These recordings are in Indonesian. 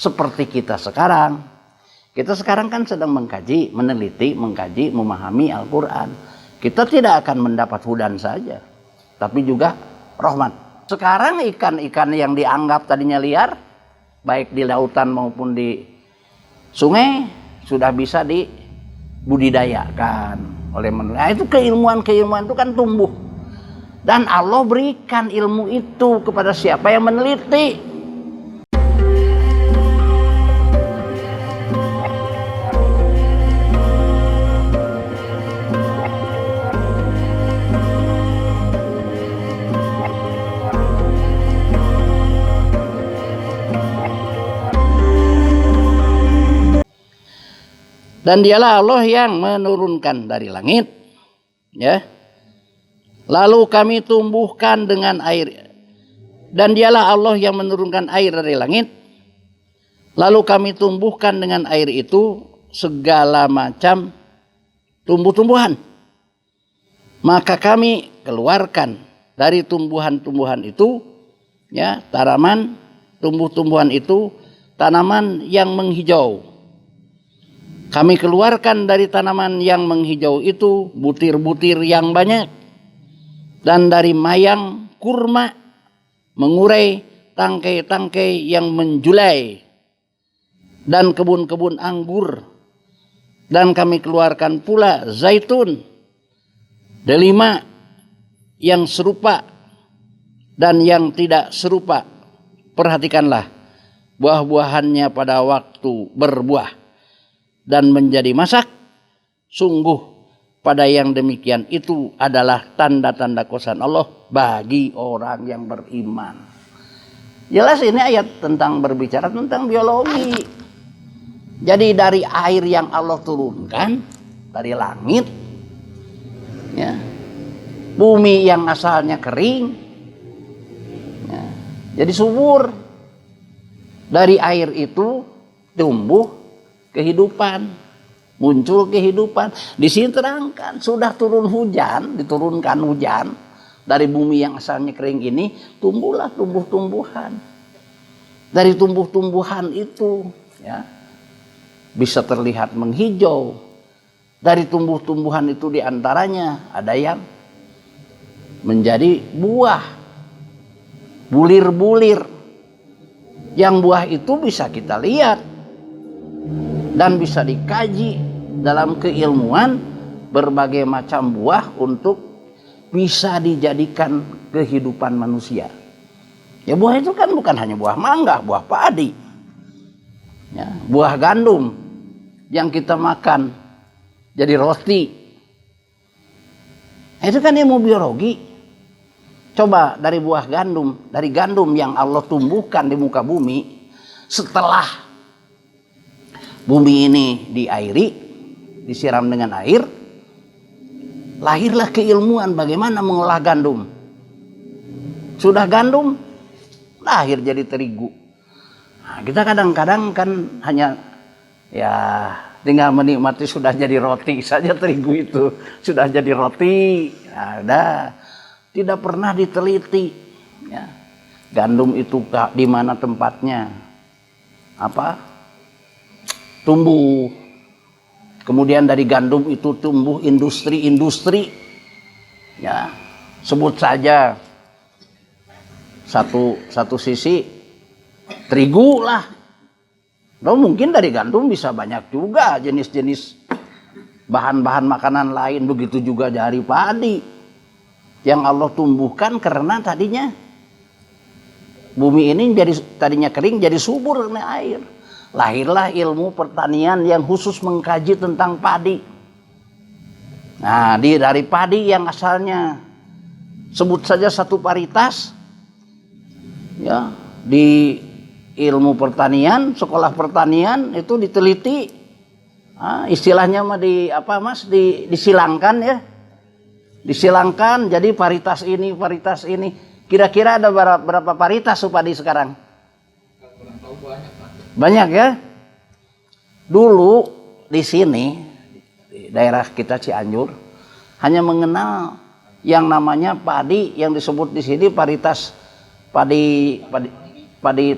seperti kita sekarang. Kita sekarang kan sedang mengkaji, meneliti, mengkaji, memahami Al-Quran. Kita tidak akan mendapat hudan saja, tapi juga rahmat. Sekarang ikan-ikan yang dianggap tadinya liar, baik di lautan maupun di sungai, sudah bisa dibudidayakan oleh manusia. Nah, itu keilmuan-keilmuan itu kan tumbuh. Dan Allah berikan ilmu itu kepada siapa yang meneliti. Dan dialah Allah yang menurunkan dari langit, ya. Lalu kami tumbuhkan dengan air. Dan dialah Allah yang menurunkan air dari langit. Lalu kami tumbuhkan dengan air itu segala macam tumbuh-tumbuhan. Maka kami keluarkan dari tumbuhan-tumbuhan itu, ya, tanaman, tumbuh-tumbuhan itu tanaman yang menghijau. Kami keluarkan dari tanaman yang menghijau itu butir-butir yang banyak. Dan dari mayang kurma mengurai tangkai-tangkai yang menjulai. Dan kebun-kebun anggur. Dan kami keluarkan pula zaitun, delima yang serupa dan yang tidak serupa. Perhatikanlah buah-buahannya pada waktu berbuah dan menjadi masak. Sungguh pada yang demikian itu adalah tanda-tanda kuasa Allah bagi orang yang beriman. Jelas ini ayat tentang berbicara tentang biologi. Jadi dari air yang Allah turunkan dari langit, ya, bumi yang asalnya kering, ya, jadi subur. Dari air itu tumbuh kehidupan, muncul kehidupan. Di sini terangkan sudah turun hujan, diturunkan hujan dari bumi yang asalnya kering ini, tumbuhlah tumbuh-tumbuhan. Dari tumbuh-tumbuhan itu, ya, bisa terlihat menghijau. Dari tumbuh-tumbuhan itu diantaranya ada yang menjadi buah, bulir-bulir. Yang buah itu bisa kita lihat dan bisa dikaji dalam keilmuan berbagai macam buah untuk bisa dijadikan kehidupan manusia. Ya, buah itu kan bukan hanya buah mangga, buah padi, ya, buah gandum yang kita makan jadi roti. Itu kan ilmu biologi. Coba dari buah gandum, dari gandum yang Allah tumbuhkan di muka bumi, setelah bumi ini diairi, disiram dengan air, lahirlah keilmuan bagaimana mengolah gandum. Sudah gandum, lahir jadi terigu. Nah, kita kadang-kadang kan hanya, ya, tinggal menikmati sudah jadi roti saja, terigu itu sudah jadi roti. Nah, udah, tidak pernah diteliti, ya, gandum itu di mana tempatnya, apa, tumbuh. Kemudian dari gandum itu tumbuh industri-industri, ya, sebut saja satu sisi terigu lah. Atau mungkin dari gandum bisa banyak juga jenis-jenis bahan-bahan makanan lain. Begitu juga dari padi yang Allah tumbuhkan karena tadinya bumi ini jadi tadinya kering jadi subur karena air. Lahirlah ilmu pertanian yang khusus mengkaji tentang padi. Nah, dari padi yang asalnya sebut saja satu varietas, ya, di ilmu pertanian, sekolah pertanian itu diteliti, istilahnya mah disilangkan, ya, disilangkan jadi varietas ini, varietas ini. Kira-kira ada berapa varietas padi sekarang? Banyak, ya. Dulu di sini, di daerah kita Cianjur, hanya mengenal yang namanya padi yang disebut di sini varietas padi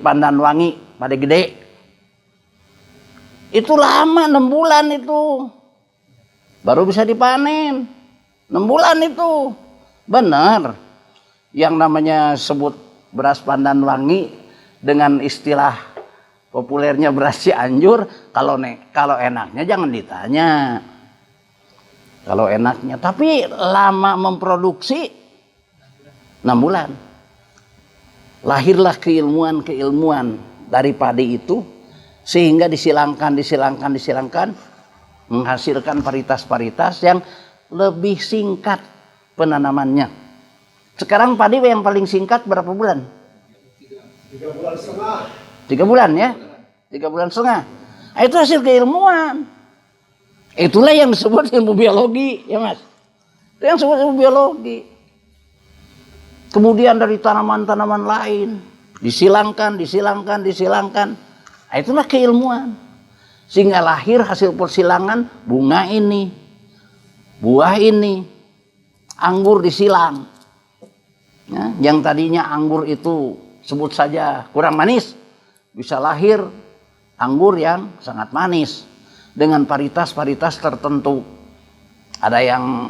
Pandan Wangi, padi gede. Itu lama, 6 bulan itu. Baru bisa dipanen. 6 bulan itu. Benar. Yang namanya sebut beras pandan wangi dengan istilah populernya beras Cianjur, kalau enaknya jangan ditanya. Kalau enaknya, tapi lama memproduksi 6 bulan. Lahirlah keilmuan dari padi itu sehingga disilangkan menghasilkan varietas yang lebih singkat penanamannya. Sekarang padi yang paling singkat berapa bulan? 3 bulan setengah. 3 bulan ya? 3 bulan setengah. Nah, itu hasil keilmuan. Itulah yang disebut ilmu biologi, ya Mas. Itu yang disebut ilmu biologi. Kemudian dari tanaman-tanaman lain disilangkan. Nah, itulah keilmuan. Sehingga lahir hasil persilangan bunga ini, buah ini, anggur disilang. Ya, yang tadinya anggur itu sebut saja kurang manis, bisa lahir anggur yang sangat manis dengan varietas tertentu. Ada yang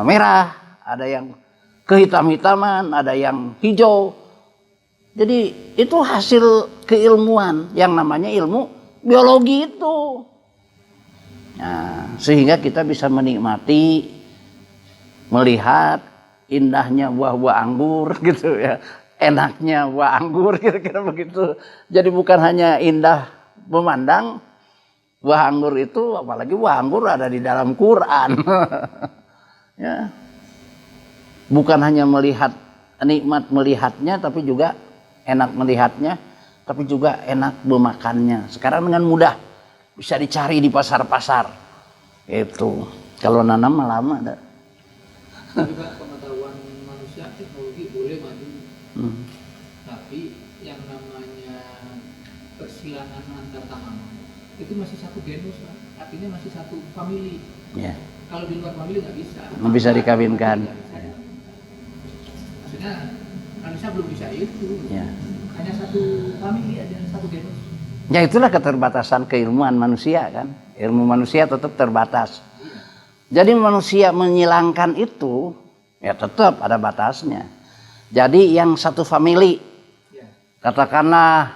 merah, ada yang kehitam-hitaman, ada yang hijau. Jadi itu hasil keilmuan yang namanya ilmu biologi itu. Nah, sehingga kita bisa menikmati, melihat indahnya buah-buah anggur gitu ya. Enaknya buah anggur kira-kira begitu. Jadi bukan hanya indah memandang buah anggur itu, apalagi buah anggur ada di dalam Quran. Ya. Bukan hanya melihat, nikmat melihatnya, tapi juga enak melihatnya, tapi juga enak memakannya. Sekarang dengan mudah bisa dicari di pasar-pasar. Itu kalau nanam lama ada. Juga pengetahuan manusia, teknologi boleh maju, tapi yang namanya persilangan antar tanaman itu masih satu genus, artinya masih satu famili. Ya. Kalau di luar famili nggak bisa. Nggak bisa dikawinkan. Maksudnya manusia belum bisa itu. Ya. Hanya satu famili aja, satu genus. Ya itulah keterbatasan keilmuan manusia kan. Ilmu manusia tetap terbatas. Jadi manusia menyilangkan itu ya tetap ada batasnya. Jadi yang satu famili, katakanlah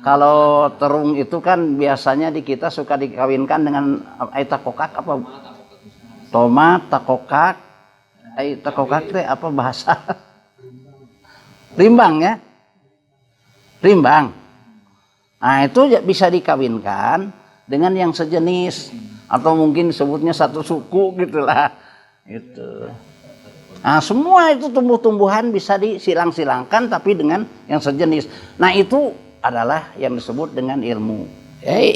kalau terung itu kan biasanya di kita suka dikawinkan dengan takokak apa? Tomat, takokak. Takokak itu apa bahasa? Rimbang ya? Rimbang. Nah itu bisa dikawinkan dengan yang sejenis. Atau mungkin sebutnya satu suku gitulah. Itu. Nah semua itu tumbuh-tumbuhan bisa disilang-silangkan tapi dengan yang sejenis. Nah itu adalah yang disebut dengan ilmu.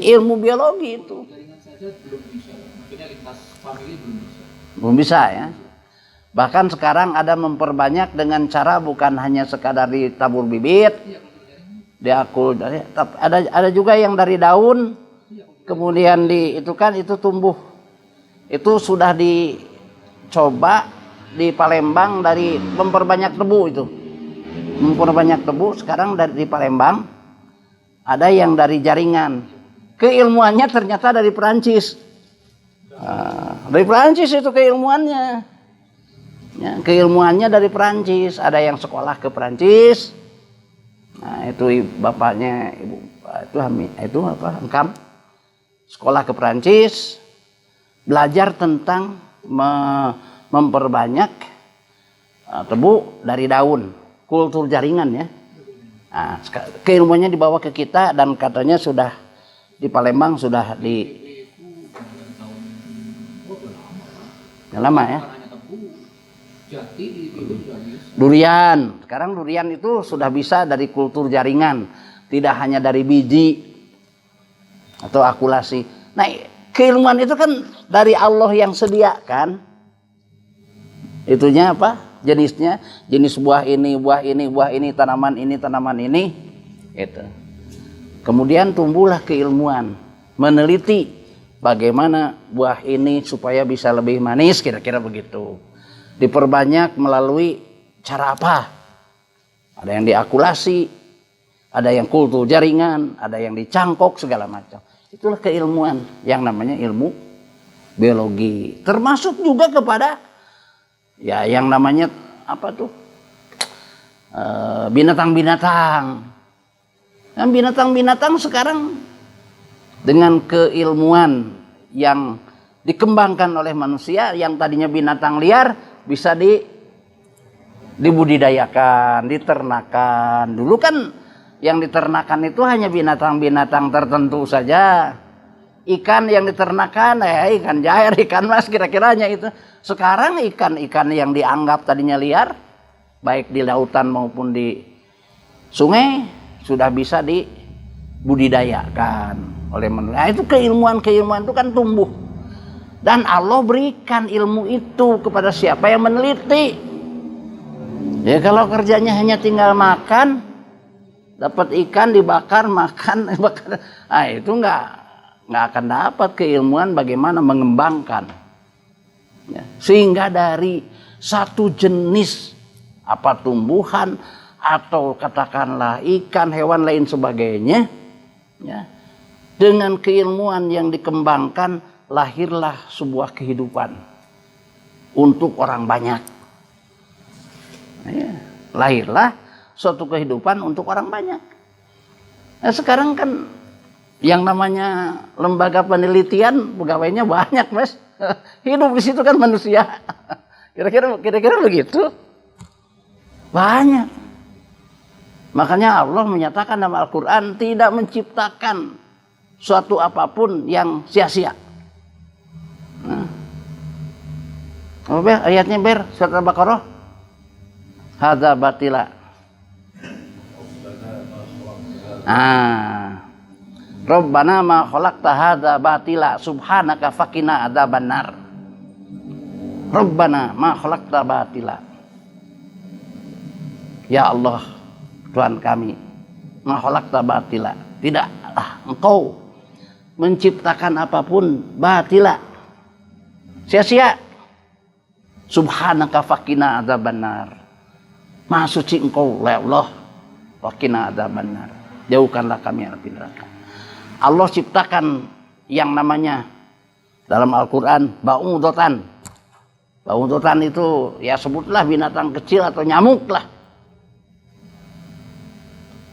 Ilmu biologi itu. Jaringan saja belum bisa. Maksudnya lintas famili belum bisa. Belum bisa ya. Bahkan sekarang ada memperbanyak dengan cara bukan hanya sekadar ditabur bibit. Diakul, ada juga yang dari daun. Kemudian itu tumbuh. Itu sudah dicoba di Palembang dari memperbanyak tebu itu. Memperbanyak tebu sekarang di Palembang ada yang dari jaringan. Keilmuannya ternyata dari Perancis. Dari Perancis itu keilmuannya. Ya, keilmuannya dari Perancis. Ada yang sekolah ke Perancis. Nah, itu bapaknya itu apa? Engkam. Sekolah ke Perancis, belajar tentang memperbanyak tebu dari daun, kultur jaringan ya. Nah, keilmuannya dibawa ke kita dan katanya sudah di Palembang sudah lama ya. Durian, sekarang durian itu sudah bisa dari kultur jaringan, tidak hanya dari biji atau akulasi. Nah, keilmuan itu kan dari Allah yang sediakan. Itunya apa? Jenisnya, jenis buah ini, tanaman ini. Itu. Kemudian tumbuhlah keilmuan, meneliti bagaimana buah ini supaya bisa lebih manis, kira-kira begitu. Diperbanyak melalui cara apa? Ada yang diakulasi, ada yang kultur jaringan, ada yang dicangkok segala macam. Itulah keilmuan yang namanya ilmu biologi. Termasuk juga kepada ya yang namanya apa tuh? Binatang-binatang. Yang binatang-binatang sekarang dengan keilmuan yang dikembangkan oleh manusia, yang tadinya binatang liar bisa dibudidayakan, diternakan. Dulu kan yang diternakan itu hanya binatang-binatang tertentu saja. Ikan yang diternakan, ikan jair, ikan mas, kira-kiranya itu. Sekarang ikan-ikan yang dianggap tadinya liar, baik di lautan maupun di sungai, sudah bisa dibudidayakan oleh manusia. Nah, itu keilmuan itu kan tumbuh. Dan Allah berikan ilmu itu kepada siapa yang meneliti. Ya kalau kerjanya hanya tinggal makan, dapat ikan dibakar, makan, bakar. Nah, itu nggak akan dapat keilmuan bagaimana mengembangkan. Ya. Sehingga dari satu jenis apa tumbuhan atau katakanlah ikan, hewan lain sebagainya, ya, dengan keilmuan yang dikembangkan lahirlah sebuah kehidupan untuk orang banyak. Ya, lahirlah suatu kehidupan untuk orang banyak. Nah, sekarang kan yang namanya lembaga penelitian pegawainya banyak, Mas. Hidup di situ kan manusia. Kira-kira begitu. Banyak. Makanya Allah menyatakan dalam Al-Quran tidak menciptakan suatu apapun yang sia-sia. Nah. Apa ayatnya ber surat Al-Baqarah? Hadza batila. Rabbana ma khalaqta hadza batila subhanaka faqina adzabannar. Rabbana ma khalaqta batila. Ya Allah, Tuhan kami, ma khalaqta batila. Tidaklah Engkau menciptakan apapun batila, sia-sia. Subhanaka faqina adzabannar. Maha suci Engkau, ya Allah, faqina adzabannar. Jauhkanlah kami api neraka. Allah ciptakan yang namanya dalam Al-Quran ba'udotan. Ba'udotan itu ya sebutlah binatang kecil atau nyamuk lah.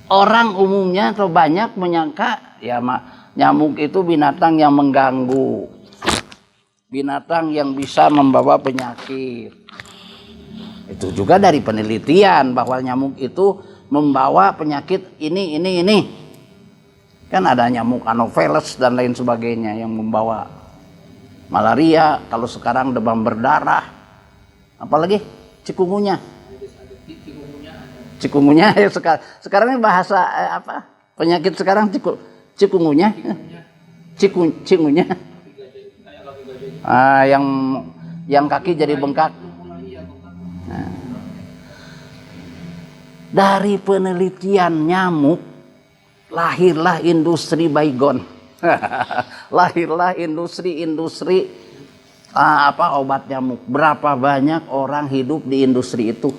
Orang umumnya atau banyak menyangka ya nyamuk itu binatang yang mengganggu, binatang yang bisa membawa penyakit. Itu juga dari penelitian bahwa nyamuk itu membawa penyakit ini. Kan ada nyamuk Anopheles dan lain sebagainya yang membawa malaria, kalau sekarang demam berdarah, apalagi cikungunya. Cikungunya ya sekarang ini bahasa apa? Penyakit sekarang cikungunya. Cikungunya. Yang kaki jadi bengkak. Nah. Dari penelitian nyamuk lahirlah industri baygon. Lahirlah industri obat nyamuk. Berapa banyak orang hidup di industri itu?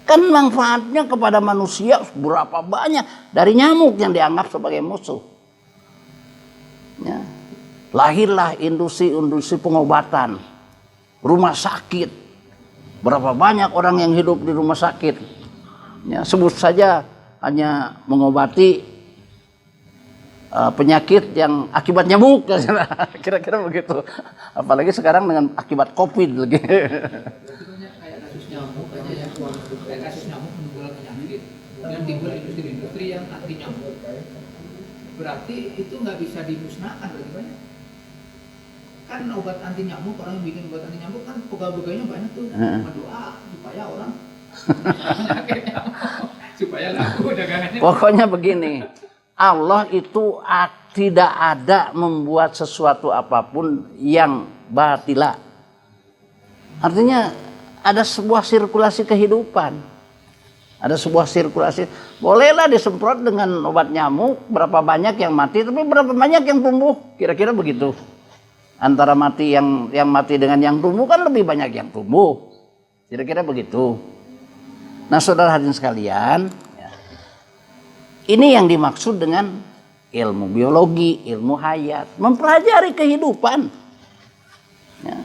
Kan manfaatnya kepada manusia berapa banyak dari nyamuk yang dianggap sebagai musuh. Ya. Lahirlah industri pengobatan, rumah sakit. Berapa banyak orang yang hidup di rumah sakit. Ya, sebut saja hanya mengobati penyakit yang akibat nyamuk. Kira-kira begitu. Apalagi sekarang dengan akibat COVID lagi. Kayak kasus nyamuk aja ya, kayak kasus nyamuk menimbulkan penyakit dan timbul industri yang anti nyamuk. Berarti itu nggak bisa dimusnahkan bagaimana? Kan obat anti nyamuk, orang yang bikin obat anti nyamuk kan pegawai-pegawainya banyak tuh. Berdoa supaya orang penyakit nyamuk supaya laku dagangannya. Pokoknya begini, Allah itu tidak ada membuat sesuatu apapun yang batila. Artinya ada sebuah sirkulasi kehidupan. Ada sebuah sirkulasi. Bolehlah disemprot dengan obat nyamuk, berapa banyak yang mati, tapi berapa banyak yang tumbuh. Kira-kira begitu. Antara mati yang mati dengan yang tumbuh kan lebih banyak yang tumbuh. Kira-kira begitu. Nah, saudara hadirin sekalian, ya, ini yang dimaksud dengan ilmu biologi, ilmu hayat, mempelajari kehidupan. Ya.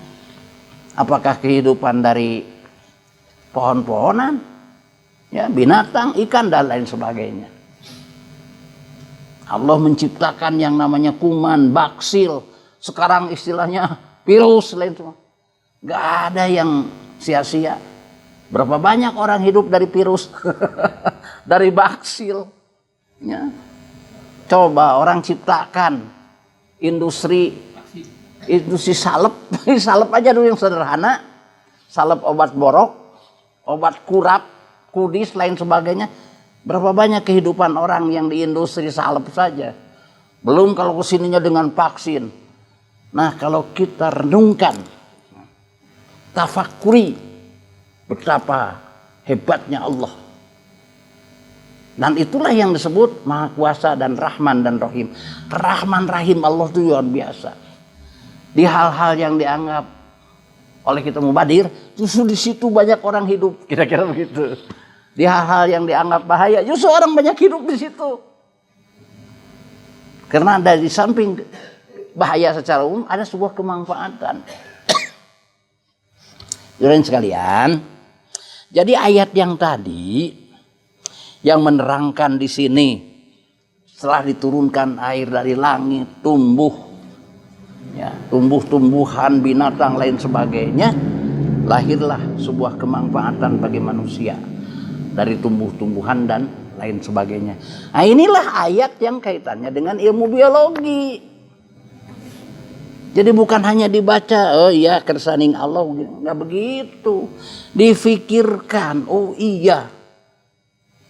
Apakah kehidupan dari pohon-pohonan, ya, binatang, ikan dan lain sebagainya. Allah menciptakan yang namanya kuman, baksil, sekarang istilahnya virus lain semua. Gak ada yang sia-sia. Berapa banyak orang hidup dari virus, dari baksil. Ya. Coba orang ciptakan industri salep, salep aja dulu yang sederhana, salep obat borok, obat kurap, kudis, lain sebagainya. Berapa banyak kehidupan orang yang di industri salep saja. Belum kalau kesininya dengan vaksin. Nah, kalau kita renungkan, tafakuri betapa hebatnya Allah. Dan itulah yang disebut Maha Kuasa dan Rahman dan Rahim. Rahman Rahim Allah itu luar biasa. Di hal-hal yang dianggap oleh kita mubadir, justru di situ banyak orang hidup, kira-kira begitu. Di hal-hal yang dianggap bahaya, justru orang banyak hidup di situ. Karena dari samping bahaya secara umum, ada sebuah kemanfaatan. Saudara sekalian, jadi ayat yang tadi yang menerangkan di sini, setelah diturunkan air dari langit, tumbuh, ya, tumbuh-tumbuhan, binatang lain sebagainya, lahirlah sebuah kemanfaatan bagi manusia dari tumbuh-tumbuhan dan lain sebagainya. Nah, inilah ayat yang kaitannya dengan ilmu biologi. Jadi bukan hanya dibaca, oh iya kersaning Allah, nggak begitu. Difikirkan, oh iya,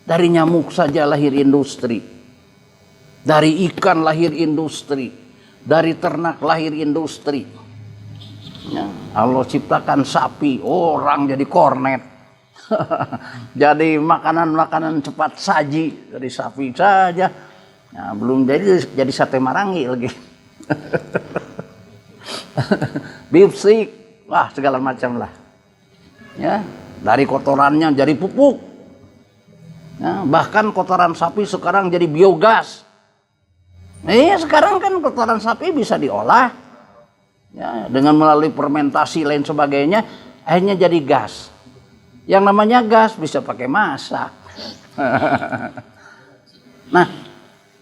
dari nyamuk saja lahir industri, dari ikan lahir industri, dari ternak lahir industri. Ya, Allah ciptakan sapi, orang jadi kornet. Jadi makanan-makanan cepat saji dari sapi saja. Nah, belum jadi sate marangi lagi. Beef steak, wah segala macam lah. Ya, dari kotorannya jadi pupuk. Ya, bahkan kotoran sapi sekarang jadi biogas. Iya, sekarang kan kotoran sapi bisa diolah, ya, dengan melalui fermentasi lain sebagainya, akhirnya jadi gas. Yang namanya gas bisa pakai masak. Nah,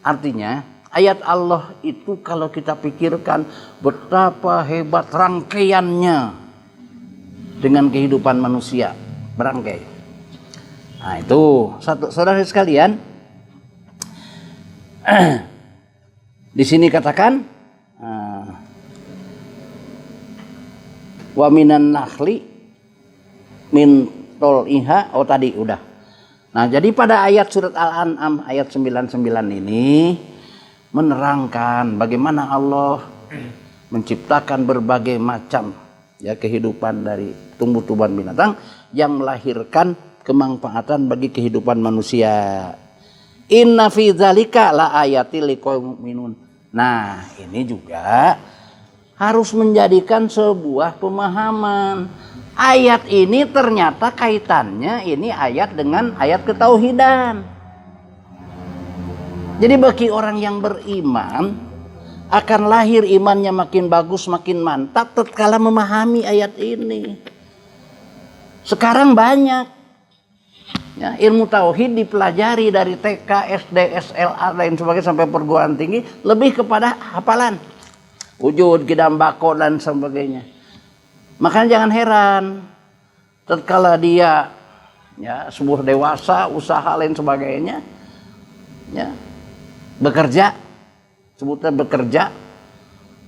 artinya ayat Allah itu kalau kita pikirkan betapa hebat rangkaiannya dengan kehidupan manusia, berangkai. Nah, itu satu, saudara sekalian. Di sini katakan wa minan nakhli min tol'iha, oh tadi udah. Nah, jadi pada ayat surat Al-An'am ayat 99 ini menerangkan bagaimana Allah menciptakan berbagai macam, ya, kehidupan dari tumbuh-tumbuhan binatang yang melahirkan kemanfaatan bagi kehidupan manusia. Inna fi dzalika la ayatil liqaumin yu'minun. Nah, ini juga harus menjadikan sebuah pemahaman. Ayat ini ternyata kaitannya ini ayat dengan ayat ketauhidan. Jadi bagi orang yang beriman akan lahir imannya makin bagus, makin mantap tatkala memahami ayat ini. Sekarang banyak, ya, ilmu tauhid dipelajari dari TK, SD, SLA lain sebagainya sampai perguruan tinggi, lebih kepada hafalan, wujud, kidam, bako dan sebagainya. Makanya jangan heran tatkala dia, ya, sebuah dewasa, usaha lain sebagainya, ya, bekerja, sebutnya bekerja,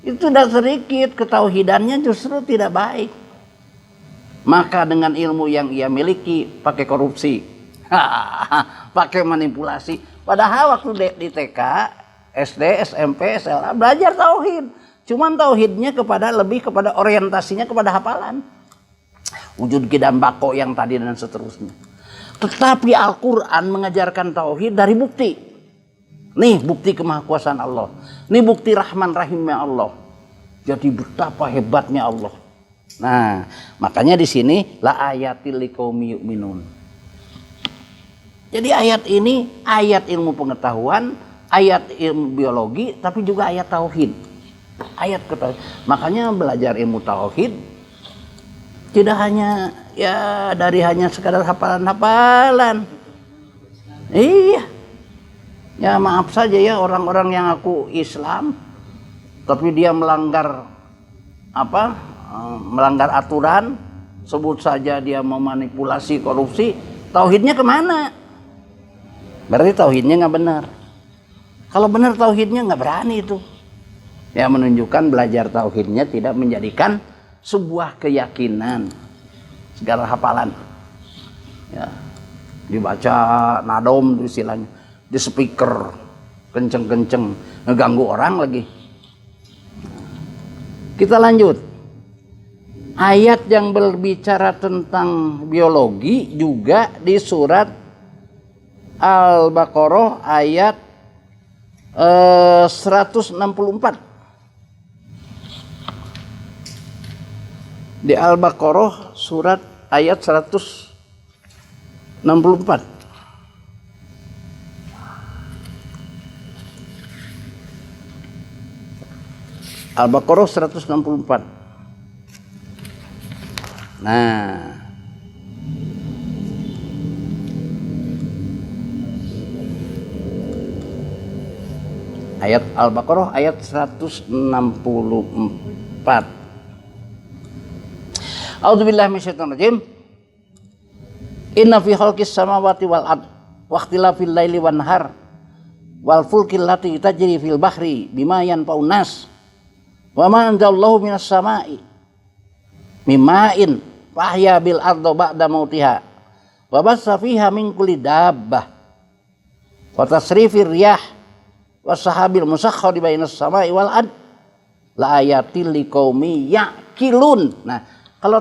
itu tidak sedikit ketauhidannya justru tidak baik. Maka dengan ilmu yang ia miliki pakai korupsi, pakai manipulasi. Padahal waktu di TK, SD, SMP, SLA belajar tauhid. Cuman tauhidnya lebih kepada orientasinya kepada hafalan. Wujud kidam bako yang tadi dan seterusnya. Tetapi Al-Quran mengajarkan tauhid dari bukti. Nih bukti kemahakuasaan Allah. Nih bukti Rahman Rahimnya Allah. Jadi betapa hebatnya Allah. Nah, makanya di sini la ayatil liqaumi yu'minun. Jadi ayat ini ayat ilmu pengetahuan, ayat ilmu biologi, tapi juga ayat tauhid. Ayat tauhid. Makanya belajar ilmu tauhid tidak hanya ya dari hanya sekadar hafalan-hafalan. Iya. Ya maaf saja ya orang-orang yang aku Islam tapi dia melanggar melanggar aturan, sebut saja dia memanipulasi, korupsi, tauhidnya kemana? Berarti tauhidnya nggak benar. Kalau benar tauhidnya nggak berani itu. Ya menunjukkan belajar tauhidnya tidak menjadikan sebuah keyakinan, segala hafalan. Ya, dibaca nadom itu istilahnya, di speaker kenceng-kenceng, ngeganggu orang lagi. Kita lanjut. Ayat yang berbicara tentang biologi juga di surat Al-Baqarah ayat 164. Di Al-Baqarah surat ayat 164. Al-Baqarah 164. Nah, ayat Al-Baqarah ayat 164. A'udzubillahi minasyaitonir rajim. Inna fi khalqis samawati wal ard wa ikhtilafil laili wan nahar wal fulkil lati tajri fil bahri bima yanfa'un nas wa ma anzalallahu minas sama'i mima'in fahya bil ardi ba'da mautiha wa bassa fiha min kulli dabbah wa tasrifir riyah wasahabil musakhkhari bainas samai wal ard la ayatil liqaumi yaqilun. Nah, kalau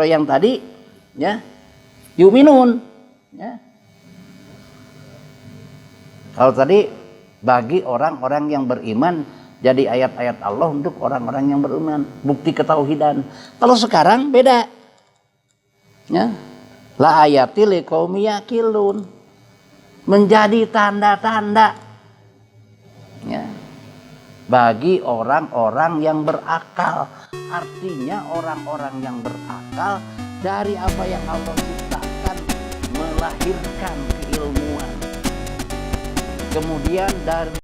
yang tadi ya yu'minun ya. Kalau tadi bagi orang-orang yang beriman, jadi ayat-ayat Allah untuk orang-orang yang beriman, bukti ketauhidan. Kalau sekarang beda. Ya. La ayatil liqaumi yaqilun. Menjadi tanda-tanda ya, bagi orang-orang yang berakal. Artinya orang-orang yang berakal dari apa yang Allah ciptakan melahirkan keilmuan. Kemudian dari